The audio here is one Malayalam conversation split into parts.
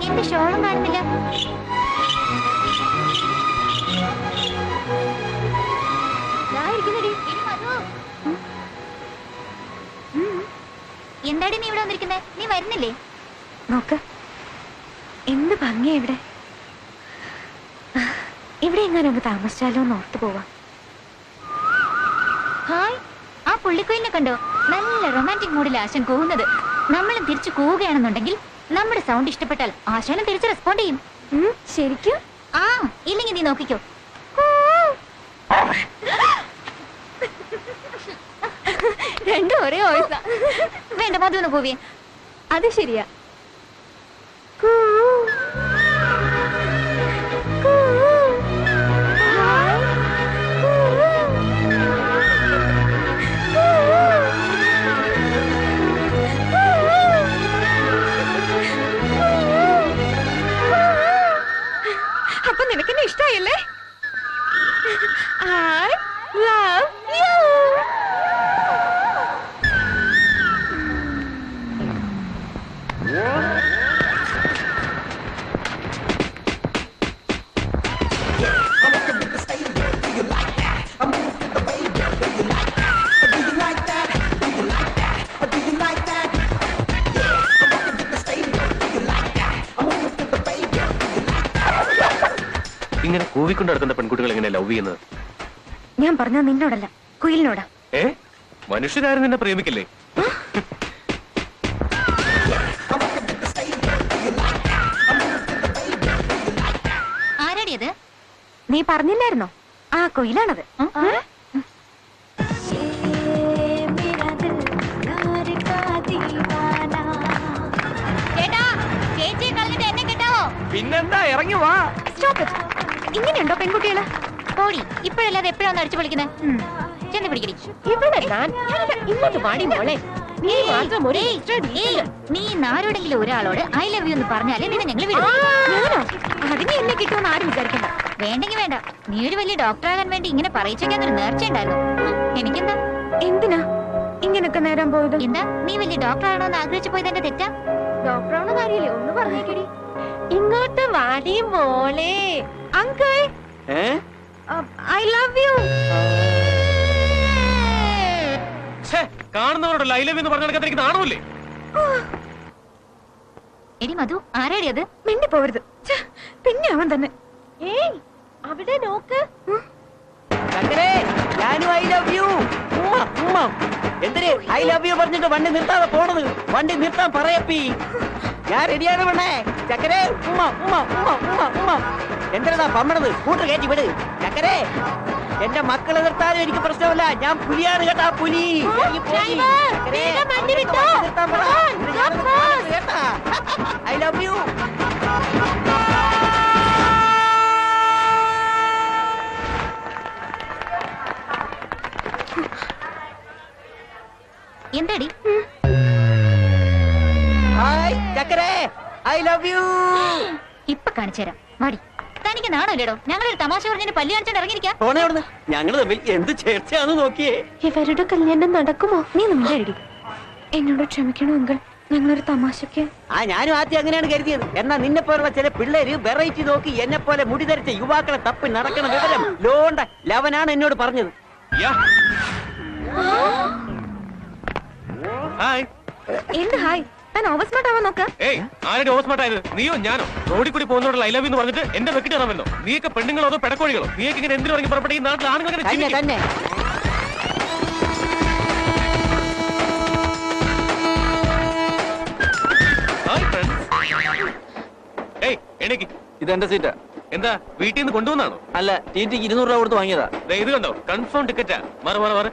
എന്റെ ഷോളും കാണുന്നില്ല. എന്താടി നീ ഇവിടെ വന്നിരിക്കുന്നത്? നീ വരുന്നില്ലേ? നോക്ക്, എന്ത് ഭംഗിയാ ഇവിടെ. ഇവിടെ എങ്ങനെ താമസിച്ചാലോ എന്ന് ഓർത്തു പോവാം. ഹായ്, ആ പുള്ളിക്കുയിലിനെ കണ്ടോ? നല്ല റൊമാൻറ്റിക് മൂഡിൽ ആശാൻ കൂവുന്നത്. നമ്മളും തിരിച്ചു കൂവുകയാണെന്നുണ്ടെങ്കിൽ നമ്മുടെ സൗണ്ട് ഇഷ്ടപ്പെട്ടാൽ ആശാനും തിരിച്ച് റെസ്പോണ്ട് ചെയ്യും. ശരിക്കും? ആ, ഇല്ലെങ്കിൽ നീ നോക്കിക്കോ. രണ്ടും ഒരേ വോയിസാ. വേണ്ട, മധുന്ന് കൂവിയെ. അത് ശരിയാ. അപ്പൊ നിനക്കെന്നെ ഇഷ്ടായല്ലേ? I love you. ഇങ്ങനെ കൂവിക്കൊണ്ട് നടക്കുന്ന പെൺകുട്ടികൾ എങ്ങനെ ലവ് ചെയ്യുന്നത്? ഞാൻ പറഞ്ഞ നിന്നോടല്ല, കുയിലിനോടാ. മനുഷ്യരാരും നിന്നെ പ്രേമിക്കില്ലേ? ആരാടിയത്? നീ പറഞ്ഞില്ലായിരുന്നോ? ആ കുയിലാണത്. പിന്നെന്താ, ഇറങ്ങി വാ. ഇങ്ങനെയുണ്ടോ പെൺകുട്ടികള്? കോടി, ഇപ്പോഴല്ലാതെ എപ്പോഴാണ് അടിച്ചു വിളിക്കുന്നത്? ചെന്ന് പിടിക്കടി. ഇങ്ങോട്ട് പാടി മോളെ. നീ ആരോടെങ്കിലും ഒരാളോട് ഐ ലവ് യു എന്ന് പറഞ്ഞാലേ നിന്നെ ഞങ്ങൾ വിടും. അതിന് എന്നെ കിട്ടുമെന്ന് ആരും വിചാരിക്കണ്ട. വേണ്ടെങ്കിൽ വേണ്ട. നീ ഒരു വലിയ ഡോക്ടറാകാൻ വേണ്ടി ഇങ്ങനെ പറയിച്ചൊരു നേർച്ച ഉണ്ടായിരുന്നു. എനിക്കെന്താ? എന്തിനാ ഇങ്ങനൊക്കെ നേരം പോയത്? എന്താ, നീ വലിയ ഡോക്ടർ ആണോന്ന് ആഗ്രഹിച്ചു പോയത്? എന്റെ തെറ്റാ? ഡോക്ടറാണോ കാര്യമില്ലേ? ഒന്ന് പറഞ്ഞേക്കടി. ഇങ്ങോട്ട് വാടി മോളെ. Uncle, I love you. കാണുന്നവരോട് ഐ ലവ് യു എന്ന് പറഞ്ഞ കാണൂല്ലേ? എടി മധു, ആരാടി അത്? മിണ്ടി പോവരുത്. പിന്നെ അവൻ തന്നെ. ഏയ്, അവിടെ നോക്ക്. I love U. എന്തിന് ഐ ലവ് യു പറഞ്ഞിട്ട് വണ്ടി നിർത്താതെ പോണത്? വണ്ടി നിർത്താൻ പറയപ്പി. ഞാൻ റെഡിയാണ് പെണ്ണേ. ചക്കരേ, ഉമ്മ ഉമ്മ ഉമ്മ ഉമ്മ ഉമ്മ. എന്തിനാ പമ്മണത്? കൂട്ട് കയറ്റി വിട്. ചക്കരേ, എന്റെ മക്കളെ നിർത്താനും എനിക്ക് പ്രശ്നമില്ല. ഞാൻ പുലിയാണ് കേട്ടാ, പുലി. I love you. എന്താടി? ഹായ് ചക്കരേ, ഐ ലവ് യു. ഇപ്പൊ കാണിച്ചുതരാം, വാടി. തനിക്ക് നാണല്ലേടോ? ഞങ്ങളൊരു തമാശ പറഞ്ഞതിന് പല്ലി കാണിച്ചാൽ ഇറങ്ങിയിരിക്കാം. ഞങ്ങള് തമ്മിൽ എന്ത് ചേർച്ചയാന്ന് നോക്കിയേ. ഇവരുടെ കല്യാണം നടക്കുമോ? നീ നമ്മളുടെ എന്നോട് ക്ഷമിക്കണോ അങ്കിൾ, ഞങ്ങളൊരു തമാശക്ക്. ഞാനും ആദ്യം അങ്ങനെയാണ് കരുതിയത്. എന്നാ നിന്നെ പോലുള്ള ചില പിള്ളേര് വെറൈറ്റി നോക്കി എന്നെ പോലെ മുടി ധരിച്ച യുവാക്കളെ തപ്പി നടക്കണ വിവരം ലോണ്ട ലവനാണ് എന്നോട് പറഞ്ഞത്. എന്ത് ഹായ്? താൻ ഓവർ സ്മാർട്ട് ആവാൻ നോക്ക. ആരുടെ ഓവർ സ്മാർട്ട് ആയത്? നീയോ ഞാനോ? റോഡിൽ കൂടി പോകുന്നോട് ഐ ലവ് എന്ന് പറഞ്ഞിട്ട് എന്റെ വെക്കിട്ട് ഇറങ്ങുന്നോ? നീയൊക്കെ പെണ്ണുങ്ങളോ അതോ പെടക്കോഴികളോ? നീയൊക്കെ ഇങ്ങനെ എന്തിനു ഇറങ്ങി പുറപ്പെട്ട ഈ നാട്ടിൽ ആണുങ്ങൾ തന്നെ. ഇതെന്റെ സീറ്റാ. എന്താ, വീട്ടിൽ നിന്ന് കൊണ്ടുവന്നാണോ? അല്ല, ടിറ്റിക്ക് 200 രൂപ കൊടുത്ത് വാങ്ങിയതാ. ഇത് കണ്ടോ, കൺഫേം ടിക്കറ്റാ. മാറി മാറി മാറി.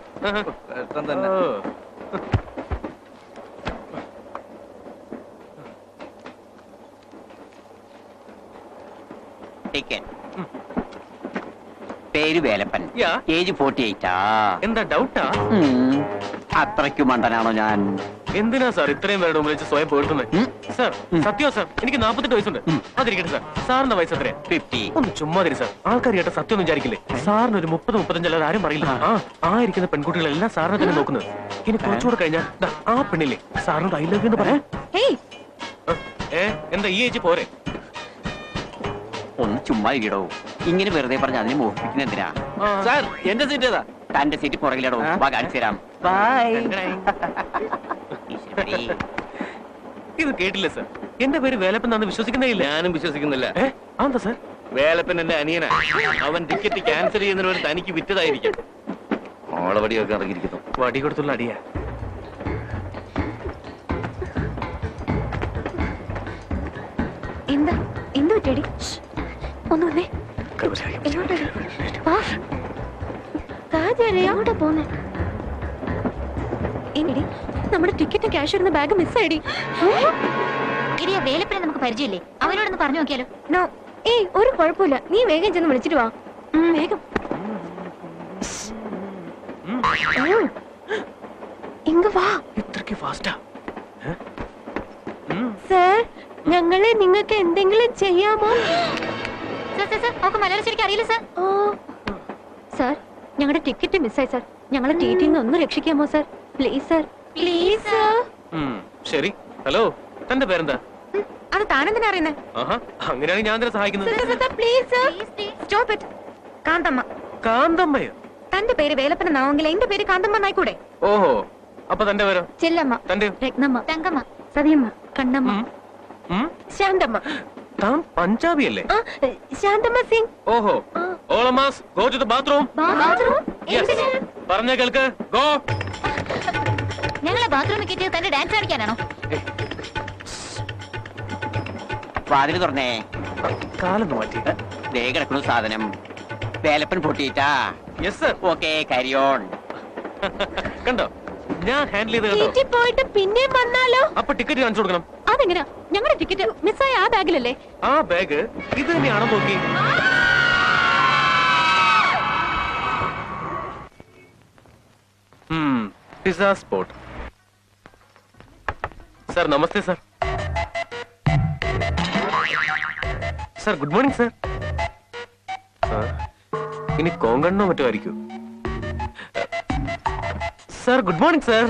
പേര് വേലപ്പൻ, ഏജ് 48. എന്താ ഡൗട്ടാ? അത്രയ്ക്ക് മണ്ടനാണോ ഞാൻ? എന്തിനാ സാർ ഇത്രയും പേരുടെ മുമ്പിൽ വെച്ച് സ്വയം പേഴ്ത്തുന്നത്? സാർ സത്യോ സാർ, എനിക്ക് 48 വയസ്സുണ്ട്. അതിരിക്കട്ടെ സാർ, സാറിന്റെ വയസ്സ് എത്രയാ? 50. ഒന്ന് ചുമ്മാതിരി സാർ, ആൾക്കാർ കേട്ട സത്യം ഒന്നും വിചാരിക്കില്ലേ? സാറിന് ഒരു 30-35 അല്ലാതെ ആരും പറയില്ല. ആ ഇരിക്കുന്ന പെൺകുട്ടികളെല്ലാം സാറിനെ തന്നെ നോക്കുന്നത്. ഇനി കുറച്ചുകൂടെ കഴിഞ്ഞാൽ ആ പെണ്ണില്ലേ സാറിനോട് ഐ ലവ് യു എന്ന് പറയാം. എന്താ ഈ ഏജ് പോരെ? ഒന്ന് ചുമ്മാ ഇടോ. ഇങ്ങനെ വെറുതെ പറഞ്ഞ അതിനെ മോഹിപ്പിക്കുന്ന എന്തിനാ? സാർ എന്റെ സീറ്റ് ഏതാ? തന്റെ സീറ്റ് പുറകിലിടോ. വാ കാണിച്ചു തരാം. ബൈ. ഇത് കേട്ടില്ല സാർ. എന്റെ പേര് വേലപ്പൻ വിശ്വസിക്കുന്നേ ഇല്ല. ഞാനും വിശ്വസിക്കുന്നില്ല. എന്താ സാർ? വേലപ്പൻ എന്റെ അനിയനാ. അവൻ ടിക്കറ്റ് ക്യാൻസൽ ചെയ്യുന്നതിന് തനിക്ക് വിറ്റതായിരിക്കും. ഓളവടിയൊക്കെ ഇറങ്ങിയിരിക്കുന്നു. വടി കൊടുത്തുള്ള അടിയാ. എന്താ എന്ത് പറ്റിയടി? ഒന്ന് വന്നേ. എങ്ങോട്ടടി? വാ. എങ്ങോട്ടാ പോന്നെ? എടി നമ്മുടെ ടിക്കറ്റും ക്യാഷ് ഇരുന്ന ബാഗ് മിസ്സായിടി. ഇടിയ വേലപ്പിനെ നമുക്ക് പരിചയമില്ലേ? അവനോടൊന്ന് പറഞ്ഞു നോക്കിയാലോ? നോ. ഏയ് ഒരു കുഴപ്പമില്ല. നീ വേഗം ചെന്ന് വിളിച്ചിട്ട് വാ. വേഗം. ഇങ്ങ് വാ. ഇത്രക്ക് ഫാസ്റ്റാ? സർ, ഞങ്ങളെ നിങ്ങൾക്ക് എന്തെങ്കിലും ചെയ്യാമോ? അവർക്ക് മലയാളം ശരിക്കും അറിയില്ല സാർ. സർ, ഞങ്ങളുടെ ടിക്കറ്റ് മിസ്സായി സർ. ഞങ്ങളെ ടിറ്റിയിൽ നിന്ന് ഒന്ന് രക്ഷിക്കാമോ sir? Please sir, please sir. ശരി. ഹലോ, തന്റെ പേരെന്താ? അത് താനെന്തിനാ അറിയുന്നേ? ആഹാ, അങ്ങനെയാണെങ്കിൽ ഞാൻ തന്നെ സഹായിക്കുന്നത്. Please sir, stop it. Kanthamma. കാന്തമ്മയോ? തന്റെ പേര് വേലപ്പനാവെങ്കിൽ എന്റെ പേര് കാന്തമ്മ എന്നായിക്കൂടെ? ഓഹോ, അപ്പൊ തന്റെ പേരോ? ചെല്ലമ്മ, തന്റെ രത്നമ്മ, തങ്കമ്മ, സതിയമ്മ, കണ്ണമ്മ, ശാന്തമ്മ. താൻ പഞ്ചാബി അല്ലേ? ശാന്തമ്മ സിംഗ്. ഓഹോ. ഓളമാസ്, go to the bathroom. Yes. പറഞ്ഞ കേൾക്ക്. ഗോ. ഞങ്ങളെ ബാത്റൂമിൽ കിട്ടിയത് തന്റെ ഡാൻസ് കളിക്കാനാണോ? വാതില് തുറന്നേ. കാലൊന്ന് മാറ്റി. ദേ കിടക്കുന്നു സാധനം. വേലപ്പൻ പൊട്ടിയിട്ടാ. Yes sir. Okay, carry on. കണ്ടോ, ഞാൻ ഹാൻഡിൽ ചെയ്ത് കണ്ടോ? വീട്ടിൽ പോയിട്ട് പിന്നെയും വന്നാലോ? അപ്പൊ ടിക്കറ്റ് കാണിച്ചു കൊടുക്കണം. അതെങ്ങനെയാ? ഞങ്ങളുടെ ടിക്കറ്റ് മിസ്സായ ആ ബാഗിലല്ലേ? ആ ബാഗ് ഇത് തന്നെയാണോ നോക്കി? Pizza spot. സർ നമസ്തേ sir. Sir good morning sir. ഇനി കോങ്കണ്ണോ മറ്റോ ആയിരിക്കും. Sir good morning sir.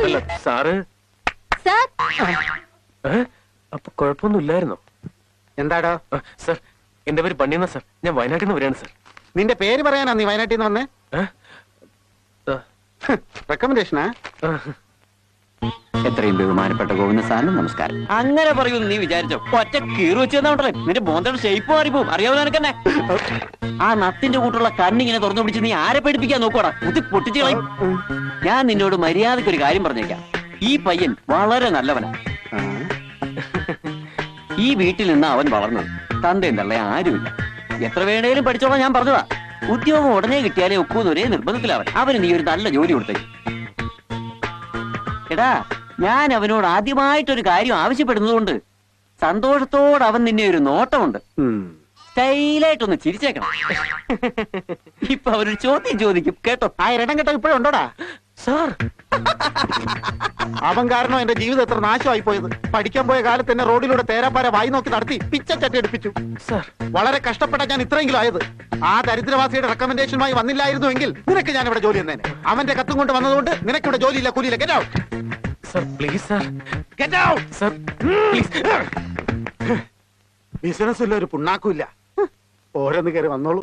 അല്ല സാറ്. അപ്പൊ കുഴപ്പമൊന്നുമില്ലായിരുന്നോ? എന്താടോ? സർ എന്റെ പേര് പണ്ണിയെന്ന സർ. ഞാൻ വയനാട്ടിൽ നിന്ന് വരികയാണ് സർ. നിന്റെ പേര് പറയാനാ നീ വയനാട്ടിൽ നിന്ന് വന്നേ? റെക്കമെൻഡേഷനാ? എത്രയും ബഹുമാനപ്പെട്ട ഗോവിന്ദ സാറിന് നമസ്കാരം. അങ്ങനെ പറയൂന്ന് നീ വിചാരിച്ചോ? ഒറ്റ കീറി വെച്ച് തന്നോണ്ടല്ലേ നിന്റെ ബോന്തയുടെ ഷേപ്പ് മാറിപ്പോവും. അറിയാവുന്ന നിനക്കെന്നെ. ആ നത്തിന്റെ കൂട്ടുള്ള കണ്ണിങ്ങനെ തുറന്നു പിടിച്ച് നീ ആരെ പേടിപ്പിക്കാൻ നോക്കോടാ? കുത്തി പൊട്ടിച്ചു കളയും. ഞാൻ നിന്നോട് മര്യാദയ്ക്ക് ഒരു കാര്യം പറഞ്ഞേക്കാം. ഈ പയ്യൻ വളരെ നല്ലവനാ. ഈ വീട്ടിൽ നിന്ന് അവൻ വളർന്നത്. തന്തയും തള്ളയും ആരുമില്ല. എത്ര വേണേലും പഠിച്ചോളാം ഞാൻ പറഞ്ഞതാ. ഉദ്യോഗം ഉടനെ കിട്ടിയാലേ ഒക്കൂന്ന് ഒരേ നിർബന്ധത്തിലവൻ. അവന് നീ ഒരു നല്ല ജോലി കൊടുത്തേക്ക്. എടാ, ഞാൻ അവനോട് ആദ്യമായിട്ടൊരു കാര്യം ആവശ്യപ്പെടുന്നതുകൊണ്ട് സന്തോഷത്തോടെ അവൻ നിന്നെ ഒരു നോട്ടമുണ്ട്. സ്റ്റൈലായിട്ടൊന്ന് ചിരിച്ചേക്കണം. ഇപ്പൊ അവരൊരു ചോദ്യം ചോദിക്കും കേട്ടോ. ആ ഇരടം കേട്ടോ ഇപ്പോഴും ഉണ്ടോടാ? സാർ അവൻ കാരണം എന്റെ ജീവിതം എത്ര നാശമായി പോയത്. പഠിക്കാൻ പോയ കാലത്ത് എന്നെ റോഡിലൂടെ തേരാപ്പാര വായി നോക്കി നടത്തി പിച്ചച്ചട്ടി എടുപ്പിച്ചു. സാർ വളരെ കഷ്ടപ്പെട്ട ഞാൻ ഇത്രയെങ്കിലും ആയത്. ആ ദരിദ്രവാസിയുടെ റെക്കമെൻഡേഷനുമായി വന്നില്ലായിരുന്നുവെങ്കിൽ നിനക്ക് ഞാൻ ഇവിടെ ജോലി തന്നേനെ. അവന്റെ കത്തും കൊണ്ട് വന്നതുകൊണ്ട് നിനക്കിവിടെ ജോലിയില്ല, കൂലിയില്ല. Get out. Sir please sir. Get out. Sir please. Business ഇല്ല, ഒരു പുണ്ണാക്കും ഇല്ല. ഓരോന്ന് കയറി വന്നോളൂ.